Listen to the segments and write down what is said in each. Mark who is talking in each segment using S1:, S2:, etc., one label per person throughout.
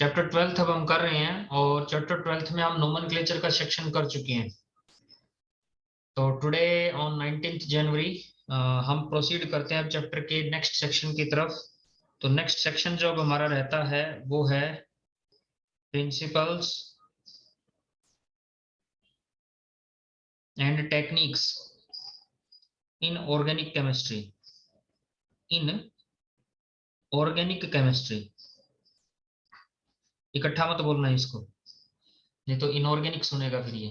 S1: Chapter 12 अब हम कर रहे हैं और चैप्टर 12 में हम नोमेनक्लेचर का सेक्शन कर चुके हैं। तो टुडे ऑन 19 जनवरी हम प्रोसीड करते हैं अब चैप्टर के नेक्स्ट सेक्शन की तरफ। तो नेक्स्ट सेक्शन जो अब हमारा रहता है वो है principles and techniques in organic chemistry. In organic chemistry, इकट्ठा मत बोलना है इसको, नहीं तो इनऑर्गेनिक सुनेगा फिर ये।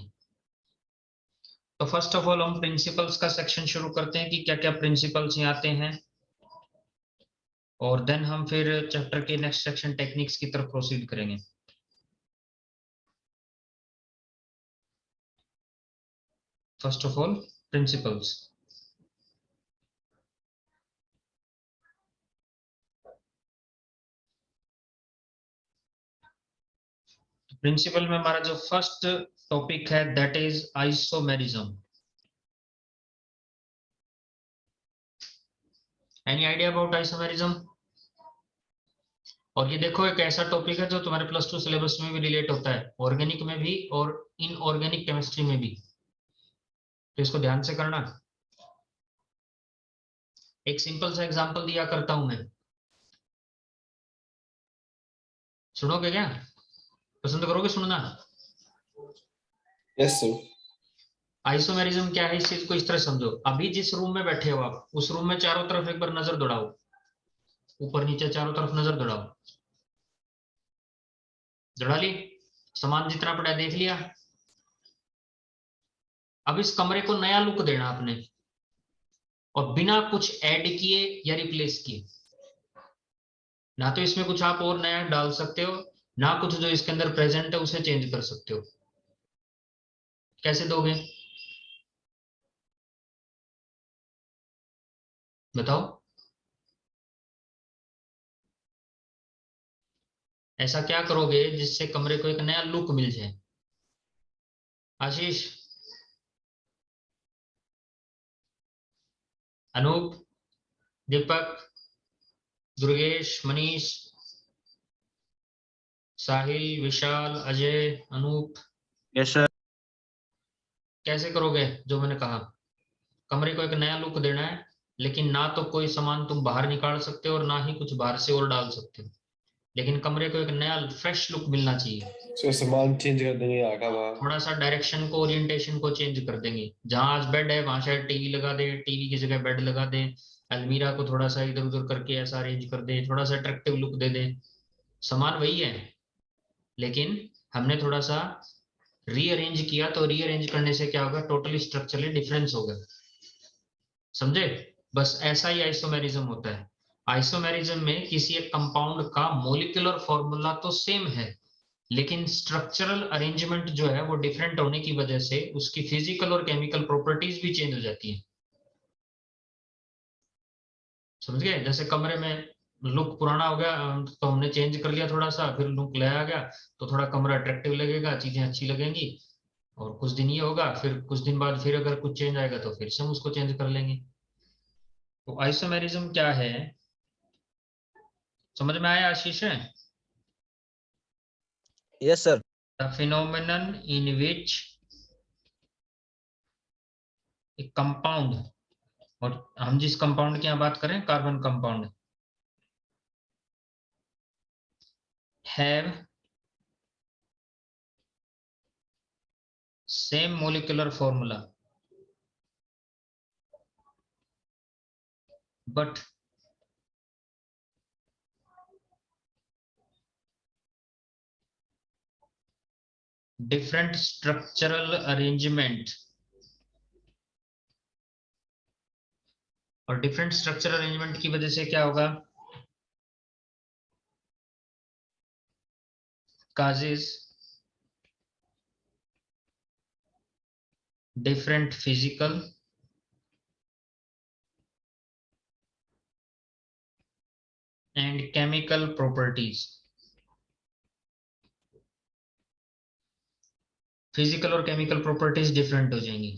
S1: तो फर्स्ट ऑफ ऑल हम प्रिंसिपल्स का सेक्शन शुरू करते हैं कि क्या क्या प्रिंसिपल्स यहाँ आते हैं, और देन हम फिर चैप्टर के नेक्स्ट सेक्शन टेक्निक्स की तरफ प्रोसीड करेंगे। First of all principles. Principle में हमारा जो फर्स्ट टॉपिक है that is isomerism. Any idea about isomerism? और ये देखो एक ऐसा टॉपिक है जो तुम्हारे +2 सिलेबस में भी रिलेट होता है, ऑर्गेनिक में भी और इनऑर्गेनिक केमिस्ट्री में भी, तो इसको ध्यान से करना। एक सिंपल सा एग्जांपल दिया करता हूं मैं, सुनोगे क्या? पसंद करोगे सुनना?
S2: Yes sir.
S1: आइसोमेरिज्म क्या है, इस चीज को इस तरह समझो। अभी जिस रूम में बैठे हो आप, उस रूम में चारों तरफ एक बार नजर दौड़ाओ, ऊपर नीचे चारों तरफ नजर दौड़ाओ। दौड़ा ली? सामान जितना पड़ा है देख लिया? अब इस कमरे को नया लुक देना आपने, और बिना कुछ ऐड किए या रिप्लेस किए। ना तो इसमें कुछ आप और नया डाल सकते हो, ना कुछ जो इसके अंदर प्रेजेंट है उसे चेंज कर सकते हो। कैसे दोगे बताओ? ऐसा क्या करोगे जिससे कमरे को एक नया लुक मिल जाए? आशीष, अनूप, दीपक, दुर्गेश, मनीष, साहिल, विशाल, अजय, अनूप,
S3: यस सर।
S1: कैसे करोगे जो मैंने कहा? कमरे को एक नया लुक देना है, लेकिन ना तो कोई सामान तुम बाहर निकाल सकते हो और ना ही कुछ बाहर से और डाल सकते हो, लेकिन कमरे को एक नया फ्रेश लुक मिलना चाहिए।
S2: सर सामान चेंज कर देंगे आका वहाँ।
S1: थोड़ा सा डायरेक्शन को, ओरिएंटेशन को चेंज कर देंगे। जहां आज बेड है वहां शायद टीवी लगा दे, टीवी की जगह बेड लगा दे। अलमीरा को थोड़ा सा इधर उधर करके ऐसा अरेंज कर दे, थोड़ा सा अट्रैक्टिव लुक दे दे। सामान वही है, लेकिन हमने थोड़ा सा रीअरेंज किया, तो रीअरेंज करने से क्या होगा, टोटली स्ट्रक्चरली डिफरेंस होगा। समझे? बस ऐसा ही आइसोमेरिज्म होता है। आइसोमेरिज्म में किसी एक कंपाउंड का मोलिकुलर फॉर्मूला तो सेम है, लेकिन स्ट्रक्चरल अरेंजमेंट जो है वो डिफरेंट होने की वजह से उसकी फिजिकल और केमिकल प्रॉपर्टीज भी चेंज हो जाती है। समझ गए? जैसे कमरे में लुक पुराना हो गया तो हमने चेंज कर लिया थोड़ा सा, फिर लुक लाया गया, तो थोड़ा कमरा अट्रैक्टिव लगेगा, चीजें अच्छी लगेंगी। और कुछ दिन ये होगा, फिर कुछ दिन बाद फिर अगर कुछ चेंज आएगा तो फिर से हम उसको चेंज कर लेंगे। तो आइसोमेरिज्म क्या है, समझ में आया आशीष? है
S3: यस सर।
S1: द फिनोमेनन इन विच एक कंपाउंड, और हम जिस कंपाउंड की यहाँ बात करें carbon compound, have same molecular formula but different structural arrangement. और डिफरेंट स्ट्रक्चरल अरेंजमेंट की वजह से क्या होगा, causes different physical and chemical properties। Physical और केमिकल प्रॉपर्टीज डिफरेंट हो जाएंगी,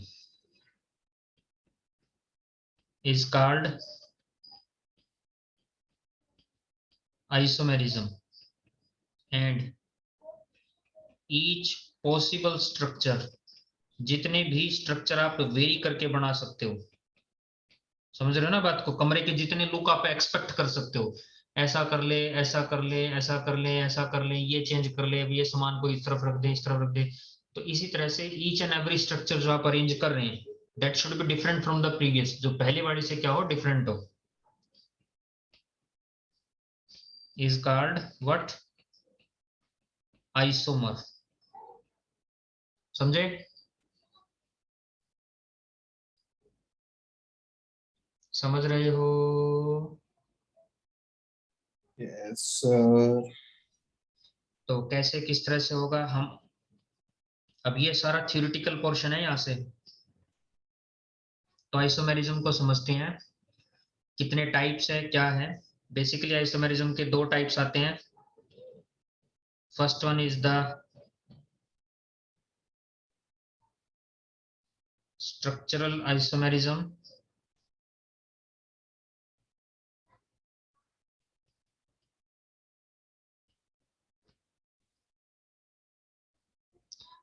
S1: is called isomerism. And each possible structure, जितने भी स्ट्रक्चर आप वेरी करके बना सकते हो, समझ रहे हो ना बात को, कमरे के जितने लुक आप एक्सपेक्ट कर सकते हो, ऐसा कर ले, ऐसा कर ले, ऐसा कर ले, ऐसा कर ले, ये चेंज कर ले, अब ये सामान को इस तरफ रख दे, इस तरफ रख दे। तो इसी तरह से ईच एंड एवरी स्ट्रक्चर जो आप अरेंज कर रहे हैं, that should be different from the previous, जो पहले वाली से क्या हो, डिफरेंट हो, इज कॉल्ड व्हाट, आइसोमर। समझे? समझ रहे हो?
S2: Yes sir.
S1: तो कैसे किस तरह से होगा, हम अब ये सारा थ्योरेटिकल पोर्शन है यहाँ से। तो आइसोमेरिज्म को समझते हैं, कितने टाइप्स है, क्या है। बेसिकली आइसोमेरिज्म के दो टाइप्स आते हैं। First one is the structural isomerism,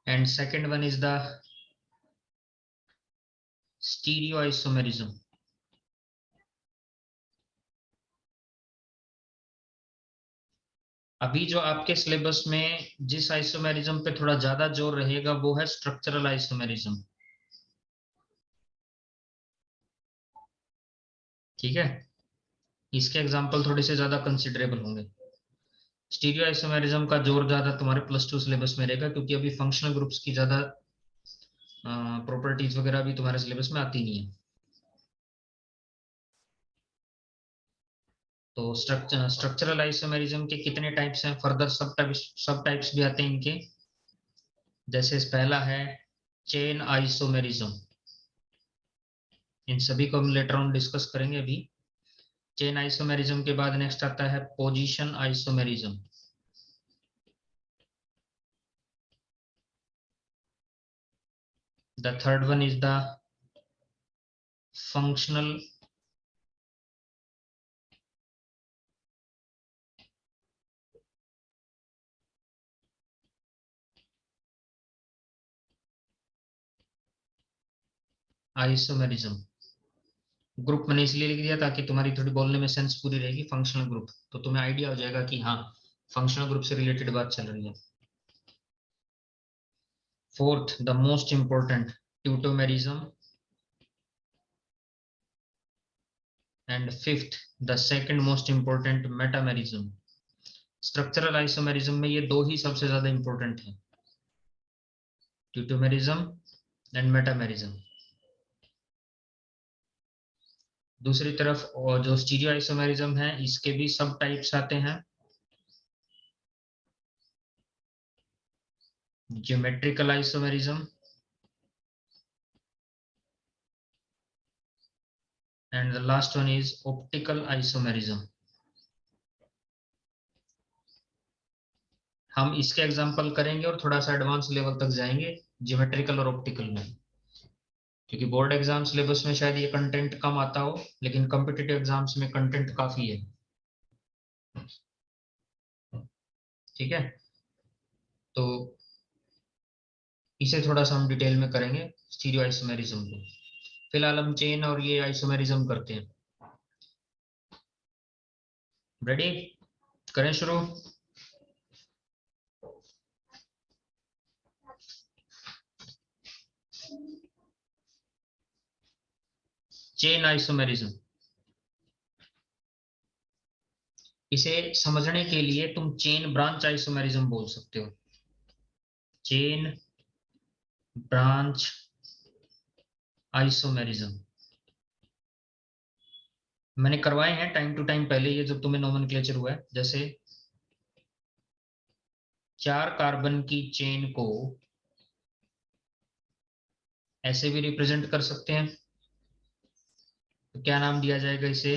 S1: and second one is the stereo isomerism. अभी जो आपके सिलेबस में जिस आइसोमेरिज्म पे थोड़ा ज्यादा जोर रहेगा वो है स्ट्रक्चरल आइसोमेरिज्म। ठीक है, इसके एग्जांपल थोड़े से ज्यादा कंसिडरेबल होंगे। स्टीरियो आइसोमेरिज्म का जोर ज्यादा तुम्हारे +2 सिलेबस में रहेगा, क्योंकि अभी फंक्शनल ग्रुप्स की ज्यादा प्रॉपर्टीज वगैरह भी तुम्हारे सिलेबस में आती नहीं है। तो स्ट्रक्चरल आइसोमेरिज्म के कितने टाइप्स हैं, फर्दर सब टाइप्स भी आते हैं इनके। जैसे पहला है चेन आइसोमेरिज्म, इन सभी को हम लेटर ऑन डिस्कस करेंगे अभी। चेन आइसोमेरिज्म के बाद नेक्स्ट आता है position isomerism. The third one is the functional isomerism. Group मैंने इसलिए लिख दिया ताकि तुम्हारी थोड़ी बोलने में सेंस पूरी रहेगी, फंक्शनल ग्रुप, तो तुम्हें आइडिया हो जाएगा कि हाँ फंक्शनल ग्रुप से रिलेटेड बात चल रही है। Fourth the most important tautomerism, and fifth the second most important metamerism. Structural isomerism में ये दो ही सबसे ज्यादा इंपॉर्टेंट है, ट्यूटोमेरिज्म एंड मेटामेरिज्म। दूसरी तरफ और जो स्टीरियो आइसोमेरिज्म है इसके भी सब टाइप्स आते हैं। Geometrical isomerism and the last one is optical isomerism. हम इसके एग्जांपल करेंगे और थोड़ा सा एडवांस लेवल तक जाएंगे ज्योमेट्रिकल और ऑप्टिकल में, क्योंकि बोर्ड एग्जाम सिलेबस में शायद ये कंटेंट कम आता हो, लेकिन कॉम्पिटिटिव एग्जाम्स में कंटेंट काफी है। ठीक है, तो इसे थोड़ा सा हम डिटेल में करेंगे स्टीरियो आइसोमेरिज्म को। फिलहाल हम चेन और ये आइसोमेरिज्म करते हैं। रेडी, करें शुरू। चेन आइसोमेरिज्म, इसे समझने के लिए तुम चेन ब्रांच आइसोमेरिज्म बोल सकते हो। चेन ब्रांच आइसोमेरिज्म मैंने करवाए हैं टाइम टू टाइम पहले, ये जब तुम्हें नोमेनक्लेचर हुआ है। जैसे 4 कार्बन की चेन को ऐसे भी रिप्रेजेंट कर सकते हैं, तो क्या नाम दिया जाएगा इसे,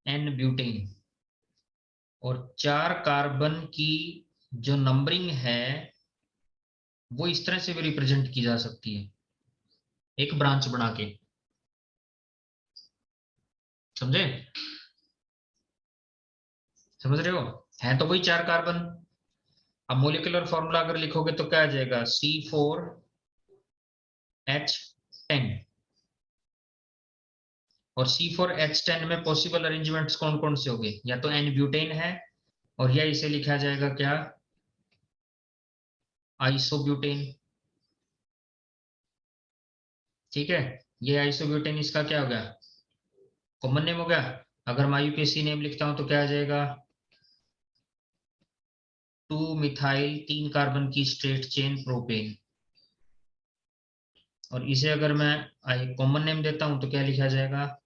S1: एन ब्यूटेन। और 4 कार्बन की जो नंबरिंग है वो इस तरह से भी रिप्रेजेंट की जा सकती है, एक ब्रांच बना के। समझे? समझ रहे हो? है तो वही 4 कार्बन। अब मोलिकुलर फॉर्मूला अगर लिखोगे तो क्या आ जाएगा, C4H10। और C4H10 में पॉसिबल अरेंजमेंट्स कौन कौन से होंगे, या तो एन ब्यूटेन है, और या इसे लिखा जाएगा क्या, आइसोब्यूटेन। ठीक है, ये आइसोब्यूटेन इसका क्या हो गया, कॉमन नेम हो गया। अगर मैं यूपीएससी नेम लिखता हूं तो क्या आ जाएगा, 2 मिथाइल 3 कार्बन की स्ट्रेट चेन प्रोपेन। और इसे अगर मैं कॉमन नेम देता हूं तो क्या लिखा जाएगा,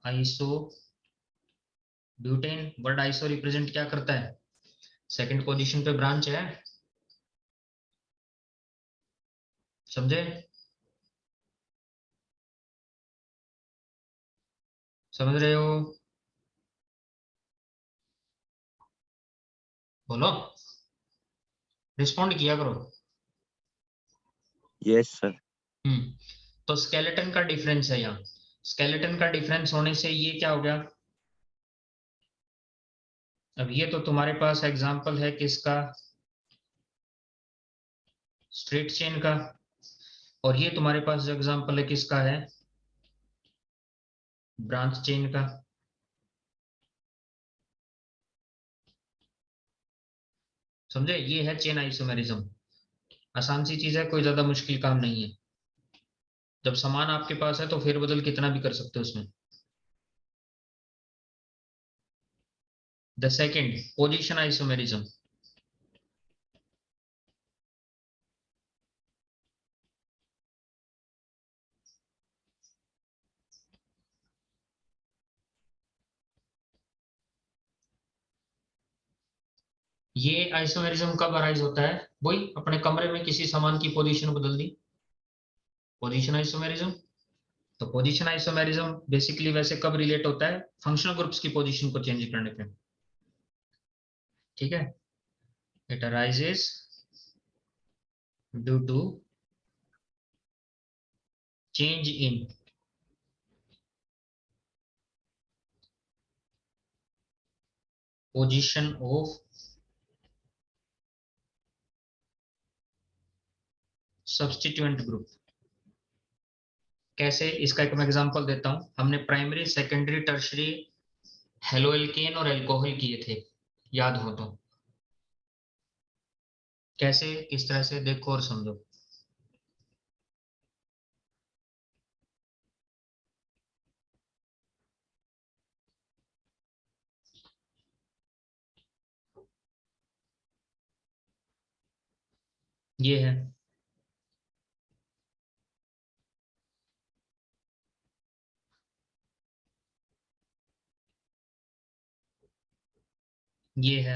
S1: iso butane. Word iso represent क्या करता है, सेकंड पोजीशन पे ब्रांच है, समझे? समझ रहे हो? बोलो, रिस्पॉन्ड किया करो।
S3: Yes sir.
S1: हम्म। तो स्केलेटन का डिफरेंस है यहाँ, स्केलेटन का डिफरेंस होने से ये क्या हो गया। अब ये तो तुम्हारे पास एग्जांपल है किसका, स्ट्रेट चेन का। और ये तुम्हारे पास एग्जांपल है किसका है, ब्रांच चेन का। समझे, ये है चेन आइसोमेरिज्म। आसान सी चीज है, कोई ज्यादा मुश्किल काम नहीं है। जब समान आपके पास है तो फेरबदल कितना भी कर सकते हो उसमें। The second position isomerism. ये आइसोमेरिज्म कब अराइज होता है, वही अपने कमरे में किसी सामान की पोजीशन बदल दी, पोजीशन आइसोमेरिज्म। तो पोजीशन आइसोमेरिज्म बेसिकली वैसे कब रिलेट होता है, फंक्शनल ग्रुप्स की पोजीशन को चेंज करने पे। ठीक है, it arises due to change in position of substituent group. कैसे, इसका एक मैं एग्जांपल देता हूं। हमने प्राइमरी सेकेंडरी टर्शरी हेलोएल्केन और एल्कोहल किए थे, याद हो तो। कैसे, किस तरह से, देखो और समझो। ये है, ये है,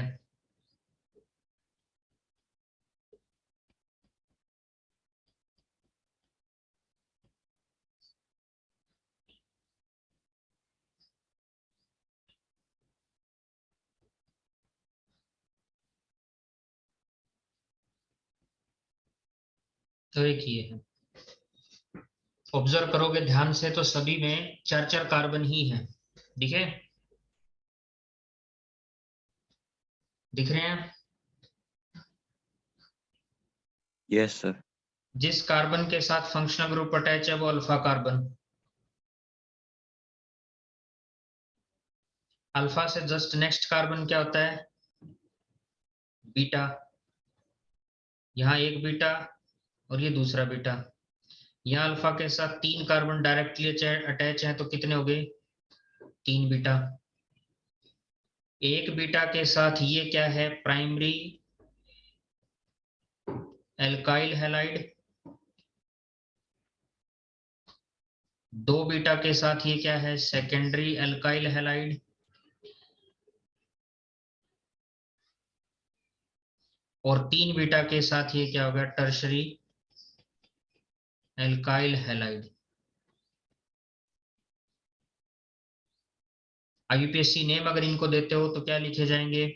S1: तो एक ये है। ऑब्जर्व करोगे ध्यान से तो सभी में 4 4 कार्बन ही है, दिखे, दिख रहे हैं?
S3: Yes sir.
S1: जिस कार्बन के साथ फंक्शनल ग्रुप अटैच है वो अल्फा कार्बन। अल्फा से जस्ट नेक्स्ट कार्बन क्या होता है, बीटा। यहाँ एक बीटा और ये दूसरा बीटा। यहाँ अल्फा के साथ 3 कार्बन डायरेक्टली अटैच हैं तो कितने हो गए, 3 बीटा। एक बीटा के साथ ये क्या है, प्राइमरी एल्काइल हैलाइड। 2 बीटा के साथ ये क्या है, सेकेंडरी एल्काइल हैलाइड। और 3 बीटा के साथ ये क्या होगा, टर्शरी एल्काइल हैलाइड। आईयूपीएससी नेम अगर इनको देते हो तो क्या लिखे जाएंगे,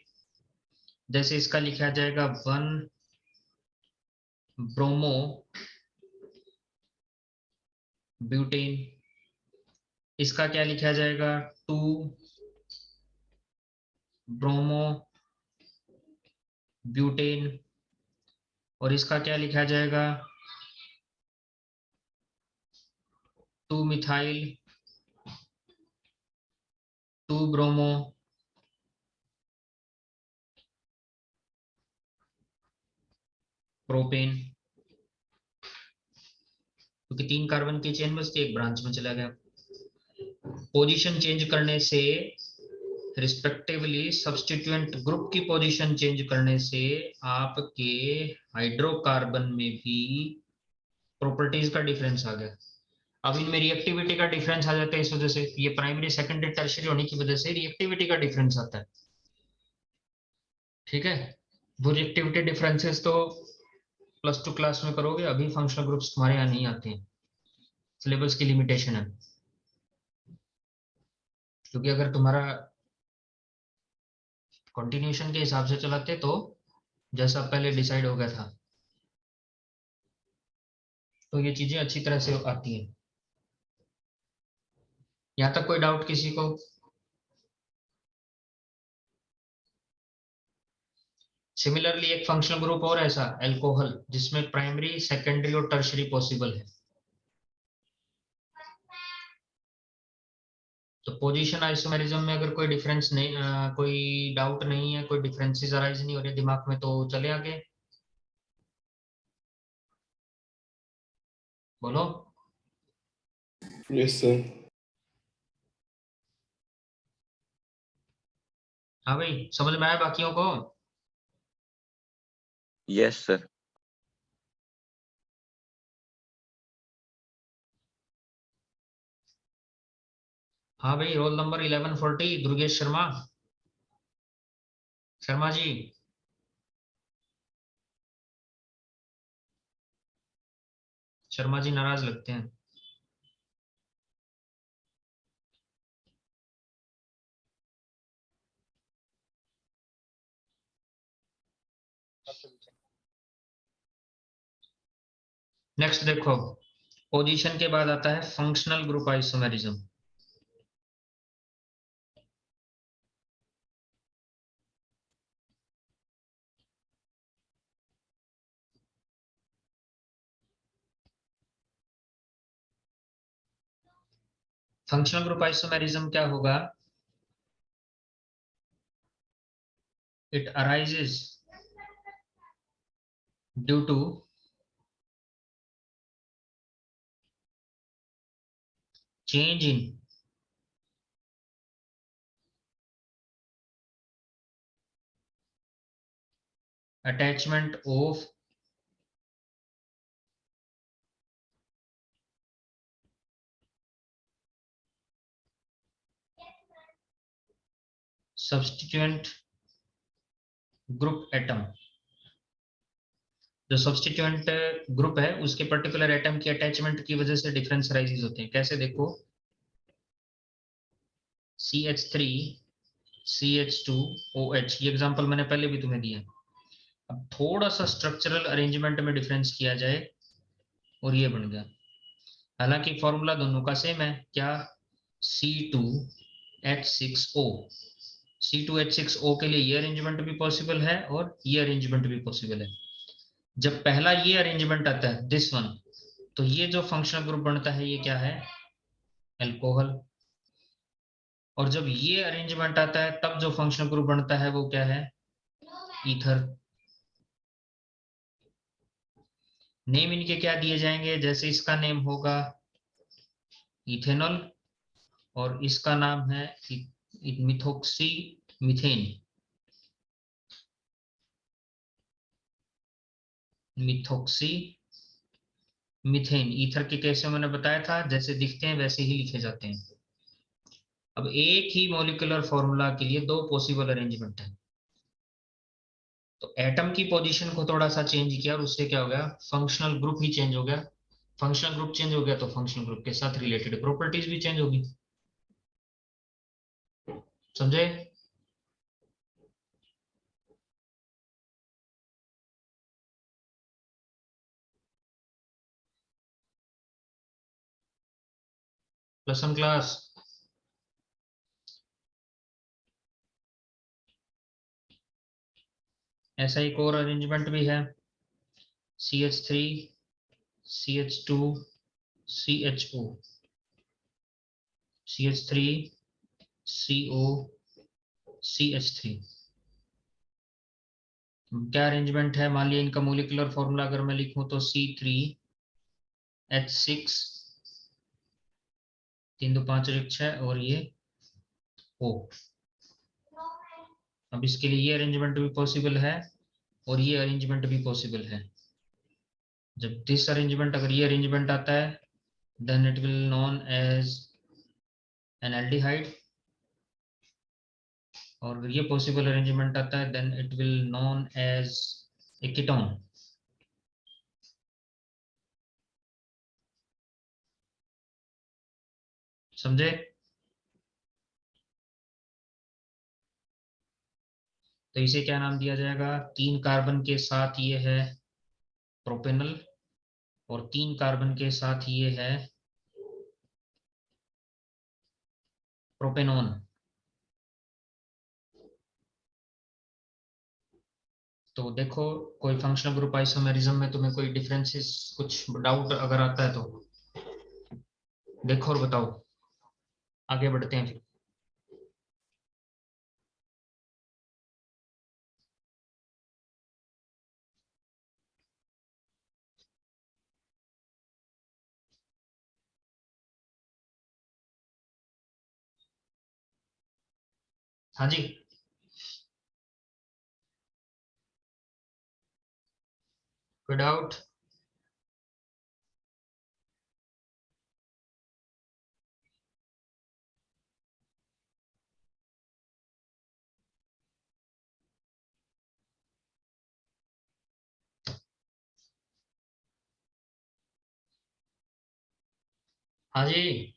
S1: जैसे इसका लिखा जाएगा 1 ब्रोमो ब्यूटेन। इसका क्या लिखा जाएगा, 2 ब्रोमो, ब्यूटेन, और इसका क्या लिखा जाएगा, 2 मिथाइल 2 ब्रोमो प्रोपेन, क्योंकि 3 कार्बन की चेन बस एक ब्रांच में चला गया। पोजीशन चेंज करने से रिस्पेक्टिवली सब्स्टिट्यूएंट ग्रुप की पोजीशन चेंज करने से आपके हाइड्रोकार्बन में भी प्रॉपर्टीज का डिफरेंस आ गया। अब इनमें रिएक्टिविटी का डिफरेंस आ जाता है, इस वजह से ये प्राइमरी सेकेंडरी टर्शियरी होने की वजह से रिएक्टिविटी का डिफरेंस आता है। ठीक है, वो रिएक्टिविटी डिफरेंसेस तो +2 क्लास में करोगे, अभी फंक्शनल ग्रुप्स तुम्हारे यहाँ नहीं आते हैं, सिलेबस की लिमिटेशन है। क्योंकि अगर तुम्हारा कंटिन्यूएशन के हिसाब से चलाते तो जैसा पहले डिसाइड हो गया था, तो ये चीजें अच्छी तरह से आती हैं। यहाँ तक कोई डाउट किसी को? सिमिलरली एक फंक्शनल ग्रुप और ऐसा अल्कोहल जिसमें प्राइमरी सेकेंडरी और टर्शरी पॉसिबल है। तो पोजीशन आइसोमेरिज्म में अगर कोई डिफरेंस नहीं, कोई डाउट नहीं है, कोई डिफरेंसेस अराइज नहीं हो रहे दिमाग में, तो चले आगे, बोलो।
S2: Yes, sir.
S1: हाँ भाई, समझ में आया बाकियों को?
S3: Yes, sir.
S1: हाँ भाई, रोल नंबर 1140 दुर्गेश शर्मा। शर्मा जी, शर्मा जी नाराज लगते हैं। नेक्स्ट देखो, पोजीशन के बाद आता है functional group isomerism. Functional group isomerism क्या होगा? It arises due to change in attachment of substituent group atom। जो सब्सटीट्यूएंट ग्रुप है उसके पर्टिकुलर एटम की अटैचमेंट की वजह से डिफरेंस राइजेस होते हैं। कैसे देखो, CH3 CH2OH, ये एग्जांपल मैंने पहले भी तुम्हें दिया। अब थोड़ा सा स्ट्रक्चरल अरेंजमेंट में डिफरेंस किया जाए और ये बन गया। हालांकि फॉर्मूला दोनों का सेम है, क्या? C2H6O। C2H6O के लिए ये अरेंजमेंट भी पॉसिबल है और ये अरेंजमेंट भी पॉसिबल है। जब पहला ये अरेंजमेंट आता है, दिस वन, तो ये जो फंक्शनल ग्रुप बनता है ये क्या है? अल्कोहल। और जब ये अरेंजमेंट आता है तब जो फंक्शनल ग्रुप बनता है वो क्या है? ईथर। नेम इनके क्या दिए जाएंगे? जैसे इसका नेम होगा इथेनॉल और इसका नाम है methoxy methane. Methoxy methane. Ether के केस में मैंने बताया था जैसे दिखते हैं वैसे ही लिखे जाते हैं। अब एक ही मॉलिक्यूलर फॉर्मूला के लिए दो पॉसिबल अरेंजमेंट है, तो एटम की पोजीशन को थोड़ा सा चेंज किया और उससे क्या हो गया? फंक्शनल ग्रुप ही चेंज हो गया। फंक्शनल ग्रुप चेंज हो गया तो फंक्शनल ग्रुप के साथ रिलेटेड प्रॉपर्टीज भी चेंज होगी। समझे? Plus one class. ऐसा एक और अरेंजमेंट भी है, CH3 CH2 CHO, CH3 CO CH3। क्या अरेंजमेंट है, मान लिया इनका मोलिकुलर फॉर्मूला अगर मैं लिखूं तो C3H6 3 2 5 1 6 और ये O। अब इसके लिए ये अरेंजमेंट भी पॉसिबल है और ये अरेंजमेंट भी पॉसिबल है। जब दिस अरेंजमेंट, अगर ये अरेंजमेंट आता है then it will known as an aldehyde, और अगर ये पॉसिबल अरेंजमेंट आता है then it will known as a ketone. समझे? तो इसे क्या नाम दिया जाएगा, 3 कार्बन के साथ ये है प्रोपेनल और 3 कार्बन के साथ ये है प्रोपेनॉन। तो देखो कोई फंक्शनल ग्रुप आइसोमेरिज्म में तुम्हें कोई डिफरेंसेस, कुछ डाउट अगर आता है तो देखो और बताओ, आगे बढ़ते हैं फिर। हाँ जी, कोई डाउट? हाँ जी,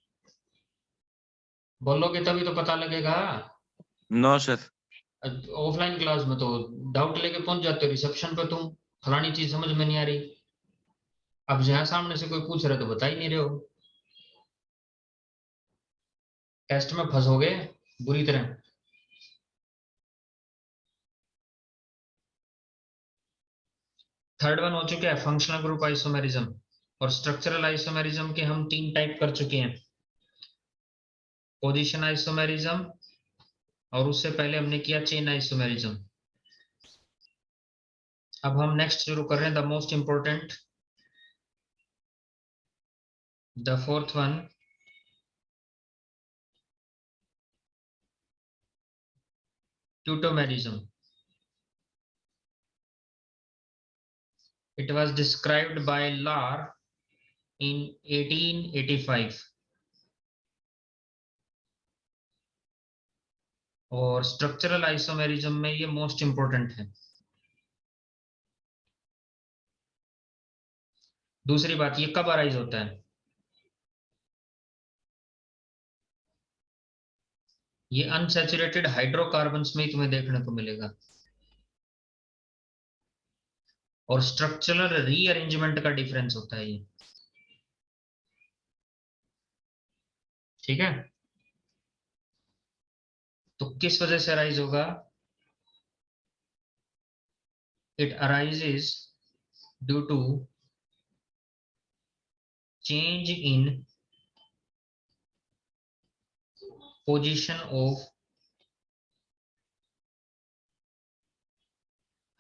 S1: बोलोगे तभी तो पता लगेगा।
S3: No sir.
S1: ऑफलाइन क्लास में तो डाउट लेके पहुंच जाते हो रिसेप्शन पे तुम, फलानी चीज समझ में नहीं आ रही। अब यहाँ सामने से कोई पूछ रहा है तो बता ही नहीं रहे हो, टेस्ट में फंसोगे बुरी तरह। थर्ड वन हो चुका है फंक्शनल ग्रुप आइसोमेरिज्म, और स्ट्रक्चरल आइसोमेरिज्म के हम 3 टाइप कर चुके हैं, पोजीशन आइसोमेरिज्म, और उससे पहले हमने किया चेन आइसोमेरिज्म। अब हम नेक्स्ट शुरू कर रहे हैं the most important, the fourth one, tautomerism. It was described by Lar in 1885, और स्ट्रक्चरल आइसोमेरिज्म में ये मोस्ट इंपोर्टेंट है। दूसरी बात, ये कब अराइज होता है, ये अनसैचुरेटेड हाइड्रोकार्बन्स में ही तुम्हें देखने को मिलेगा, और स्ट्रक्चरल रीअरेंजमेंट का डिफरेंस होता है ये। ठीक है, तो किस वजह से अराइज होगा, it arises due to change in position of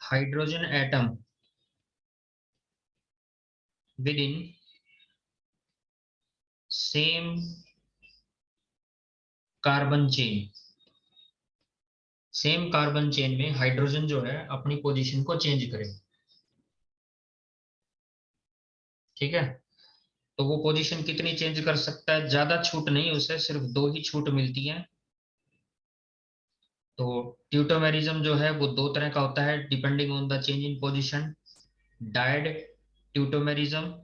S1: hydrogen atom within same carbon chain. Same carbon chain में हाइड्रोजन जो है अपनी पोजीशन को चेंज करे। ठीक है, तो वो पोजीशन कितनी चेंज कर सकता है, ज्यादा छूट नहीं, उसे सिर्फ 2 ही छूट मिलती है। तो ट्यूटोमेरिज्म जो है वो 2 तरह का होता है depending on the change in position, dyad tautomerism,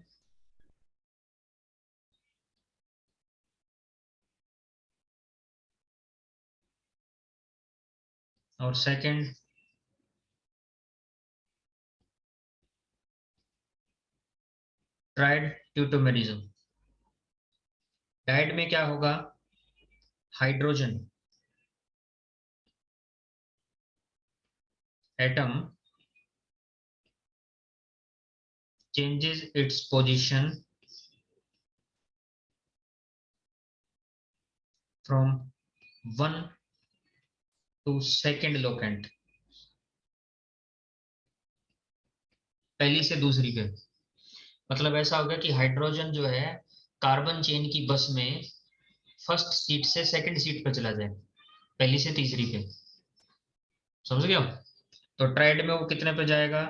S1: और सेकंड ट्राइड ट्यूटोमेरिज्म। डायड में क्या होगा, hydrogen atom changes its position from one to second locant, पहली से दूसरी पे। मतलब ऐसा हो गया कि हाइड्रोजन जो है कार्बन चेन की बस में फर्स्ट सीट से सेकंड सीट पे चला जाए, पहली से तीसरी पे। समझ गए हो? तो ट्राइड में वो कितने पे जाएगा?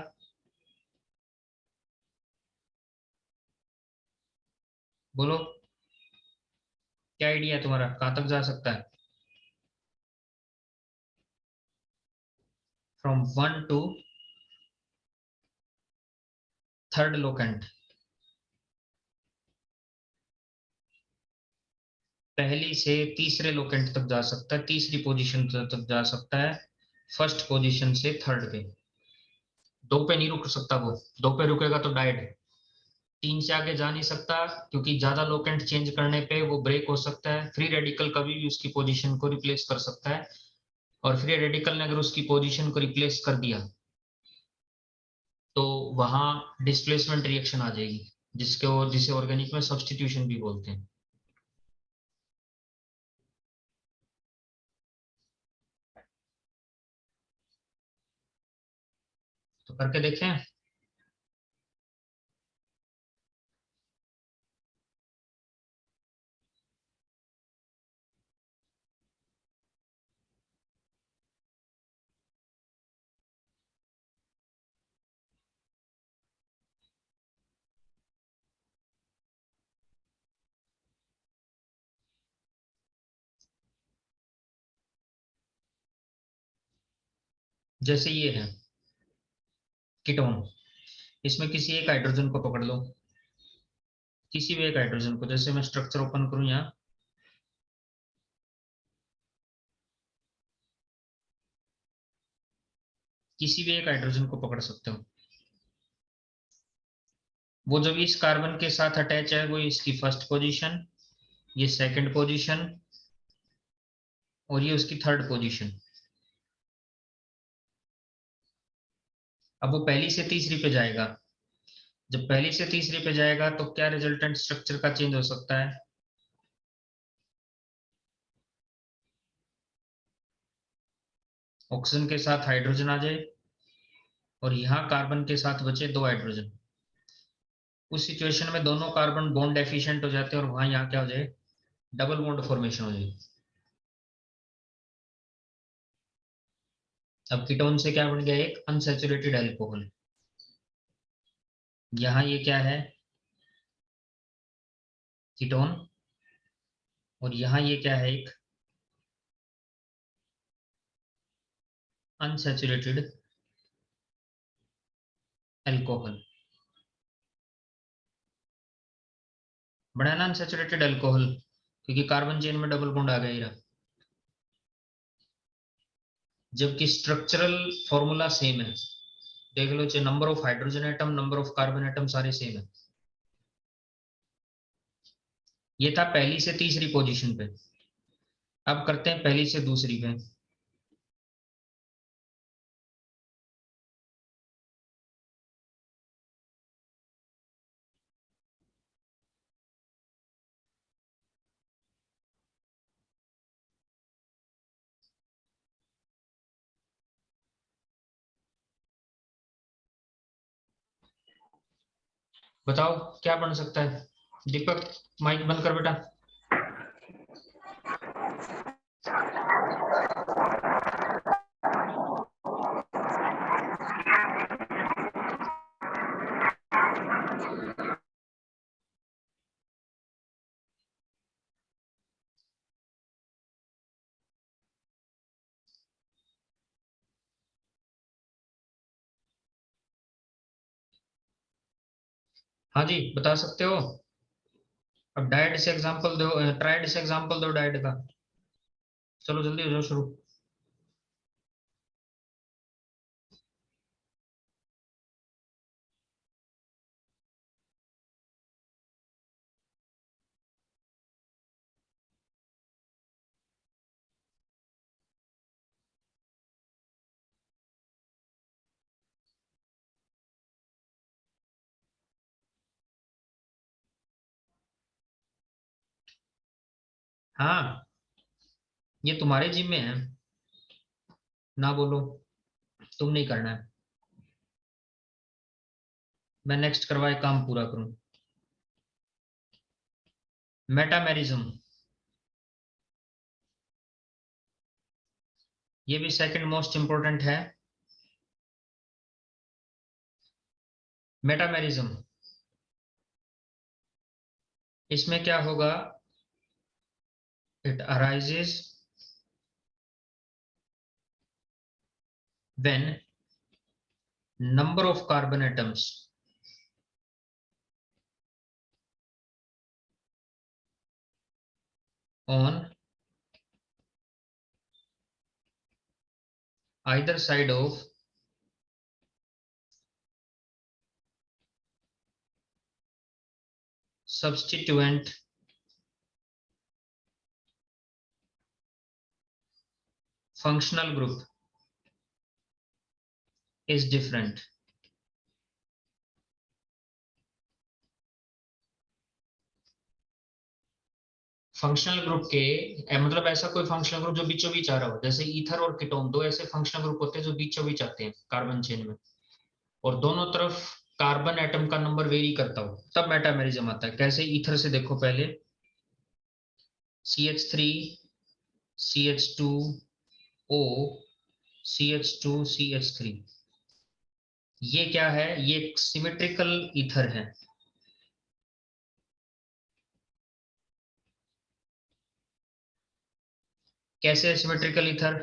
S1: बोलो, क्या आइडिया है तुम्हारा, कहां तक जा सकता है? From one two third locant, पहली से तीसरे लोकेंट तक जा सकता है, तीसरी पोजीशन तक जा सकता है, फर्स्ट पोजीशन से थर्ड पे। दो पे नहीं रुक सकता वो, दो पे रुकेगा तो डाइड। तीन से आगे जा नहीं सकता, क्योंकि ज्यादा लोकेंट चेंज करने पे वो ब्रेक हो सकता है, फ्री रेडिकल कभी भी उसकी पोजीशन को रिप्लेस कर सकता है, और फ्री रेडिकल ने अगर उसकी पोजीशन को रिप्लेस कर दिया तो वहां डिस्प्लेसमेंट रिएक्शन आ जाएगी, जिसे ऑर्गेनिक में सब्स्टिट्यूशन भी बोलते हैं। तो करके देखें। जैसे ये है कीटोन, इसमें किसी एक हाइड्रोजन को पकड़ लो, किसी भी एक हाइड्रोजन को। जैसे मैं स्ट्रक्चर ओपन करूं यहाँ, किसी भी एक हाइड्रोजन को पकड़ सकते हो। वो जब इस कार्बन के साथ अटैच है वो इसकी फर्स्ट पोजीशन, ये सेकंड पोजीशन, और ये उसकी थर्ड पोजीशन। अब वो पहली से तीसरी पे जाएगा। जब पहली से तीसरी पे जाएगा तो क्या रिजल्टेंट स्ट्रक्चर का चेंज हो सकता है? ऑक्सीजन के साथ हाइड्रोजन आ जाए और यहाँ कार्बन के साथ बचे दो हाइड्रोजन। उस सिचुएशन में दोनों कार्बन बॉन्ड एफिशिएंट हो जाते हैं और वहां यहाँ क्या हो जाए, डबल बॉन्ड फॉर्मेशन हो जाए। अब कीटोन से क्या बन गया, एक अनसैचुरेटेड एल्कोहल। यहाँ ये क्या है, कीटोन, और यहाँ ये क्या है, एक अनसैचुरेटेड एल्कोहल। बना ना अनसैचुरेटेड एल्कोहल, क्योंकि कार्बन चेन में डबल बॉन्ड आ गया ये रहा। जबकि स्ट्रक्चरल फॉर्मूला सेम है, देख लो, चाहे number of hydrogen atom, number of carbon atom सारे सेम है। ये था पहली से तीसरी पोजीशन पे। अब करते हैं पहली से दूसरी पे। बताओ क्या बन सकता है? दीपक, माइक बंद कर बेटा। हाँ जी, बता सकते हो। अब डाइड से एग्जांपल दो, ट्राइड से एग्जांपल दो डाइड का। चलो जल्दी हो जाओ, शुरू। हाँ, ये तुम्हारे जिम में है, ना बोलो, तुम नहीं करना है। मैं नेक्स्ट करवाए काम पूरा करूं। मेटामेरिज्म, ये भी सेकंड मोस्ट इंपोर्टेंट है। मेटामेरिज्म, इसमें क्या होगा, it arises when number of carbon atoms on either side of substituent functional group is different. Functional group के मतलब ऐसा कोई फंक्शनल ग्रुप जो बीचों बीच आ रहा हो, जैसे ईथर और कीटोन, दो ऐसे फंक्शनल ग्रुप होते हैं जो बीचों बीच आते हैं कार्बन चेन में, और दोनों तरफ कार्बन एटम का नंबर वेरी करता हो, तब मेटामेरिज्म आता है। कैसे, ईथर से देखो पहले, CH3 CH2O CH2 CH3, ये क्या है, ये सिमेट्रिकल ईथर है। कैसे सिमेट्रिकल ईथर,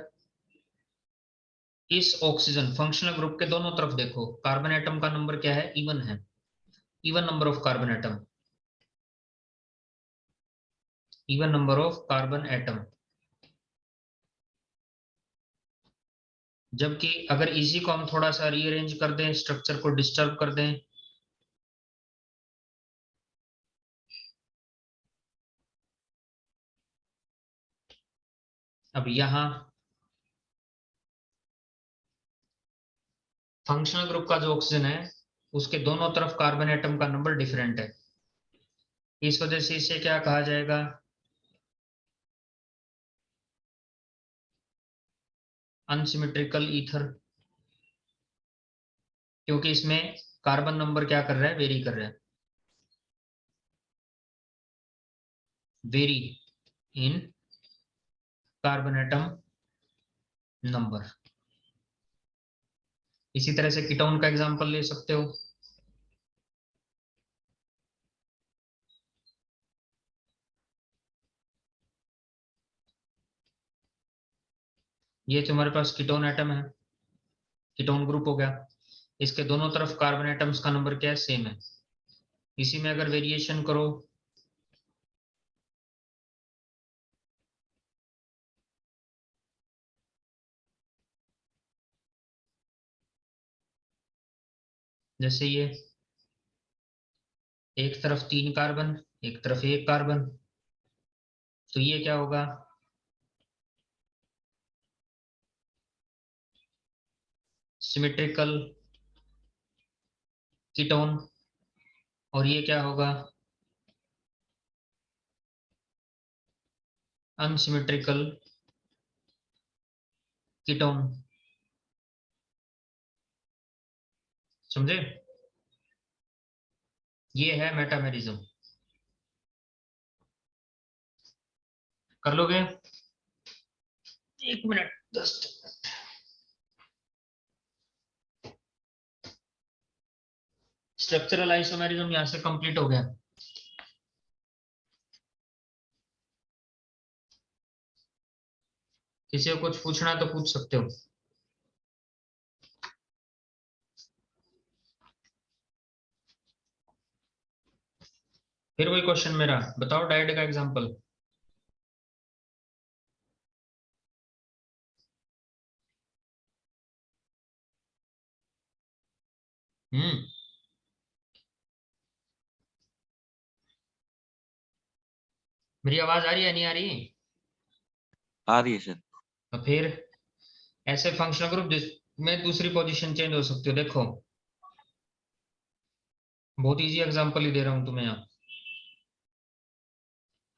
S1: इस ऑक्सीजन फंक्शनल ग्रुप के दोनों तरफ देखो, कार्बन एटम का नंबर क्या है, इवन है, even number of carbon atom, even number of carbon atom. जबकि अगर इसी को हम थोड़ा सा रीअरेंज कर दें, स्ट्रक्चर को डिस्टर्ब कर दें, अब यहां फंक्शनल ग्रुप का जो ऑक्सीजन है उसके दोनों तरफ कार्बन एटम का नंबर डिफरेंट है, इस वजह से इसे क्या कहा जाएगा, अनसिमेट्रिकल ईथर, क्योंकि इसमें कार्बन नंबर क्या कर रहा है, वेरी कर रहा है, very in carbon atom number. इसी तरह से कीटोन का एग्जांपल ले सकते हो, ये तुम्हारे पास कीटोन एटम है, कीटोन ग्रुप हो गया, इसके दोनों तरफ कार्बन एटम्स का नंबर क्या है, सेम है। इसी में अगर वेरिएशन करो, जैसे ये एक तरफ 3 कार्बन, एक तरफ 1 कार्बन, तो ये क्या होगा, सिमेट्रिकल कीटोन, और ये क्या होगा, अनसिमेट्रिकल कीटोन। समझे, ये है मेटामेरिज्म। कर लोगे, 1 मिनट 10। स्ट्रक्चरल आइसोमेरिज्म यहां से कंप्लीट हो गया। किसी को कुछ पूछना है तो पूछ सकते हो। फिर वही क्वेश्चन मेरा, बताओ डायोड का एग्जांपल। हम्म, मेरी आवाज आ रही है, नहीं आ रही?
S3: आ रही है सर।
S1: तो फिर ऐसे फंक्शनल ग्रुप जिसमें दूसरी पोजीशन चेंज हो सकती हो, देखो बहुत इजी एग्जांपल ही दे रहा हूं तुम्हें यहाँ।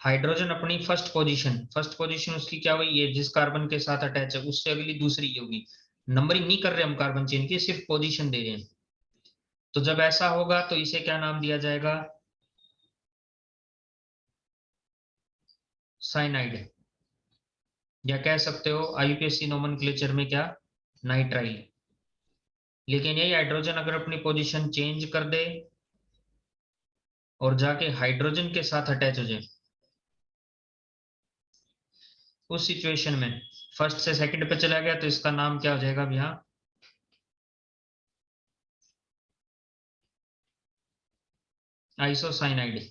S1: हाइड्रोजन अपनी फर्स्ट पोजीशन उसकी क्या हुई, ये जिस कार्बन के साथ अटैच है उससे अगली दूसरी होगी। नंबरिंग नहीं कर रहे हम कार्बन चेन की, सिर्फ पोजीशन दे रहे हैं। तो जब ऐसा होगा तो इसे क्या नाम दिया जाएगा, साइनाइड, या कह सकते हो आईयूपीएसी नोमेनक्लेचर में क्या, नाइट्राइल। लेकिन यही हाइड्रोजन अगर अपनी पोजीशन चेंज कर दे और जाके हाइड्रोजन के साथ अटैच हो जाए, उस सिचुएशन में फर्स्ट से सेकंड पे चला गया तो इसका नाम क्या हो जाएगा अब यहाँ, आइसोसाइनाइड,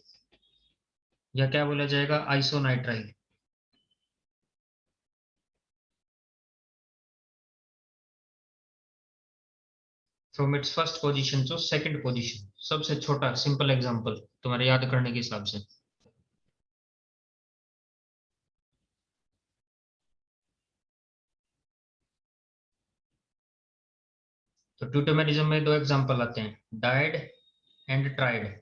S1: या क्या बोला जाएगा, isonitrile. From its first position to second position, सबसे छोटा सिंपल एग्जांपल तुम्हारे याद करने के हिसाब से। तो ट्यूटोमेरिज्म में दो एग्जांपल आते हैं, डाइड एंड ट्राइड।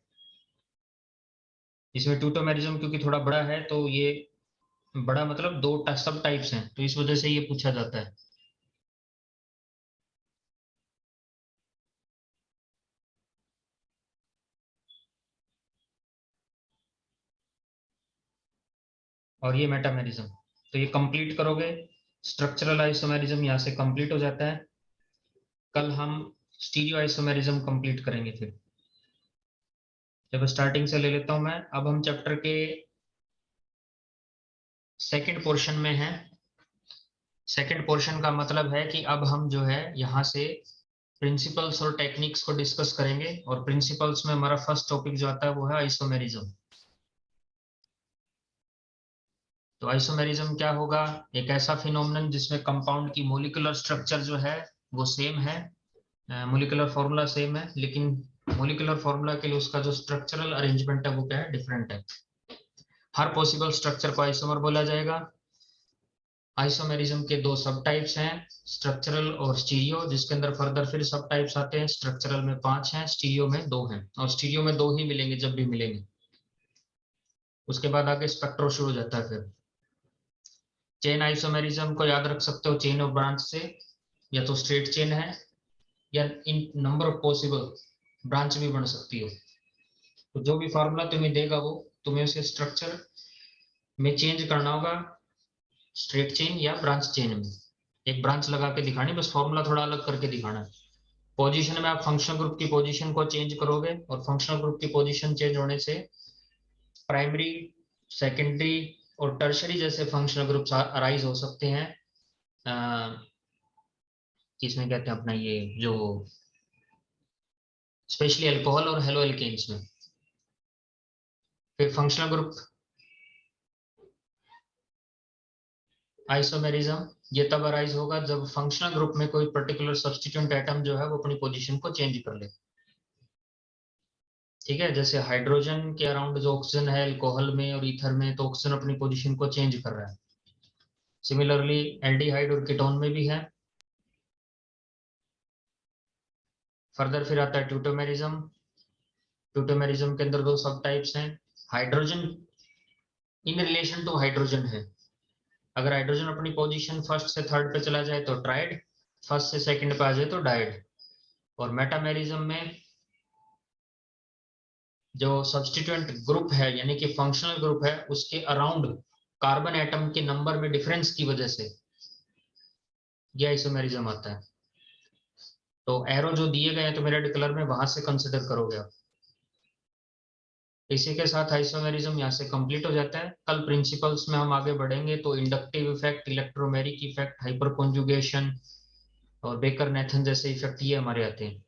S1: इसमें ट्यूटोमेरिज्म क्योंकि थोड़ा बड़ा है तो ये बड़ा मतलब दो सब टाइप्स हैं, तो इस वजह से ये पूछा जाता है। और ये मेटामेरिज्म, तो ये कंप्लीट करोगे, स्ट्रक्चरल आइसोमेरिज्म यहाँ से कंप्लीट हो जाता है। कल हम स्टीरियो आइसोमेरिज्म कंप्लीट करेंगे। फिर जब स्टार्टिंग से ले लेता हूं मैं, अब हम चैप्टर के सेकंड पोर्शन में हैं। सेकंड पोर्शन का मतलब है कि अब हम जो है यहाँ से प्रिंसिपल्स और टेक्निक्स को डिस्कस करेंगे, और प्रिंसिपल्स में हमारा फर्स्ट टॉपिक जो आता है वो है आइसोमेरिज्म। तो आइसोमेरिज्म क्या होगा, एक ऐसा फिनोमेनन जिसमें कंपाउंड की मोलिकुलर स्ट्रक्चर जो है वो सेम है, मोलिकुलर फॉर्मूला सेम है, लेकिन मोलिकुलर फॉर्मूला के लिए उसका जो स्ट्रक्चरल अरेंजमेंट है वो क्या है, डिफरेंट है। हर पॉसिबल स्ट्रक्चर को आइसोमर बोला जाएगा। आइसोमेरिज्म के दो सब टाइप्स हैं, स्ट्रक्चरल और स्टीरियो, जिसके अंदर फर्दर फिर सब टाइप्स आते हैं। स्ट्रक्चरल में 5 हैं, स्टीरियो में 2 हैं, और स्टीरियो में 2 ही मिलेंगे जब भी मिलेंगे। उसके बाद आगे स्पेक्ट्रो शुरू हो जाता है। फिर चेन आइसोमेरिज्म को याद रख सकते हो, चेन ऑफ ब्रांच से, या तो स्ट्रेट चेन है या इन नंबर ऑफ पॉसिबल ब्रांच भी बन सकती हो। तो जो भी फार्मूला तुम्हें देगा वो तुम्हें उसे स्ट्रक्चर में चेंज करना होगा, स्ट्रेट चेन या ब्रांच चेन में। एक ब्रांच लगा के दिखानी, बस फॉर्मूला थोड़ा अलग करके दिखाना है। पोजीशन में आप फंक्शनल ग्रुप की पोजीशन को चेंज करोगे, और फंक्शनल ग्रुप की पोजीशन चेंज होने से प्राइमरी, सेकेंडरी और टर्शरी जैसे फंक्शनल ग्रुप्स अराइज हो सकते हैं। किसमें कहते हैं अपना ये जो स्पेशली अल्कोहल और हेलो एल्केन्स में। फिर फंक्शनल ग्रुप आइसोमेरिज्म ये तब अराइज होगा जब फंक्शनल ग्रुप में कोई पर्टिकुलर सब्स्टिट्यूएंट एटम जो है वो अपनी पोजीशन को चेंज कर ले। ठीक है, जैसे हाइड्रोजन के अराउंड जो ऑक्सीजन है अल्कोहल में और ईथर में, तो ऑक्सीजन अपनी पोजीशन को चेंज कर रहा है। सिमिलरली एल्डिहाइड और कीटोन में भी है। फर्दर फिर आता है ट्यूटोमेरिज्म। ट्यूटोमेरिज्म के अंदर दो सब टाइप्स हैं, hydrogen in relation to hydrogen है। अगर हाइड्रोजन अपनी पोजीशन फर्स्ट से थर्ड पे चला जाए तो ट्राइड, फर्स्ट से सेकंड पे आ जाए तो डाइड। और मेटामेरिज्म में जो सब्स्टिट्यूएंट ग्रुप है यानी कि फंक्शनल ग्रुप है, उसके अराउंड कार्बन एटम के नंबर में डिफरेंस की वजह से ये आइसोमेरिज्म आता है। तो एरो जो दिए गए हैं तो रेड कलर में, वहां से कंसिडर करोगे आप। इसी के साथ आइसोमेरिज्म यहाँ से कंप्लीट हो जाता है। कल प्रिंसिपल्स में हम आगे बढ़ेंगे तो inductive effect, electromeric effect, hyper conjugation और बेकर नेथन जैसे इफेक्ट ये हमारे आते हैं।